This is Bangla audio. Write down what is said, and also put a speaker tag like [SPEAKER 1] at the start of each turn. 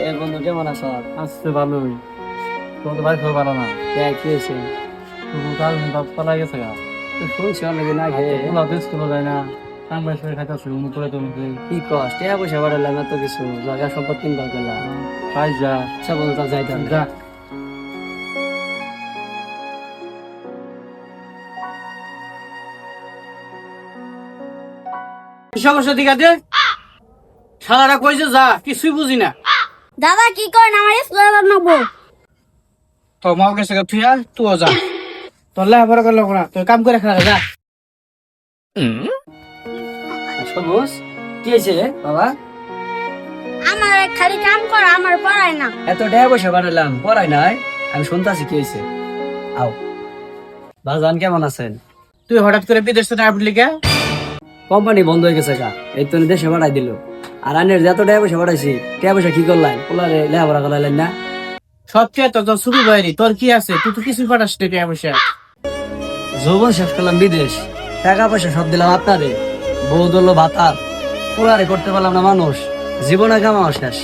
[SPEAKER 1] এ বন্ধু কেমন আছো?
[SPEAKER 2] আসছে ভালোই। তোমার ভাই খবর ভালো না?
[SPEAKER 1] কি হয়েছে?
[SPEAKER 2] তুমি কাল বাপ পালা গেছে গা।
[SPEAKER 1] শুনছি অনেকদিন আগে।
[SPEAKER 2] পোলা তো স্কুলে যায় না, কাম বাই করে খাইতেছে উনি করে তুমি
[SPEAKER 1] কি কস টাকা পয়সা বাড়ালাম এত কিছু, জায়গা সম্পদ কিনবার গেলাম।
[SPEAKER 2] খাই যা
[SPEAKER 1] আচ্ছা বন্ধু, তা যাইতাম
[SPEAKER 2] যা।
[SPEAKER 3] কি সমস্যা দিকে আছে? শালারা কইছে যা, কিছুই বুঝি না।
[SPEAKER 4] দাদা কি করেন আমার স্কুলে নেবো?
[SPEAKER 3] তো মাও গেছে গা, তুই আর তুইও যা। তোর লেখাপড়া করলে না, তুই কাম করে খা যা।
[SPEAKER 1] সবুজ, কি হয়েছে বাবা?
[SPEAKER 4] আমার খালি কাম করা, আমার পড়ায় না।
[SPEAKER 1] এত টাকা পয়সা বাড়ালাম, পড়াই নাই। আমি শুনতাছি কি হয়েছে। আও বাজান, কেমন আছেন?
[SPEAKER 3] তুই হঠাৎ করে বিদেশ থেকে আসলি কে?
[SPEAKER 1] কোম্পানি বন্ধ হয়ে গেছে গা, এই তো দেশে বাড়াই দিল। আর আনের যত টাকা পয়সা বাড়াইছি, টাকা পয়সা কি করলেন? পোলারে লেখাপড়া করাইলেন না?
[SPEAKER 3] সবচেয়ে তো তোর শুরু বাইরি, তোর কি আছে? তুই তো কিছুই পাঠাস না টাকা পয়সা।
[SPEAKER 1] যৌবন শেষ করলাম বিদেশ, টাকা পয়সা সব দিলাম আপনারে, বউ দল ভাতা, পোলারে করতে পারলাম না মানুষ, জীবনে কামাও শেষ।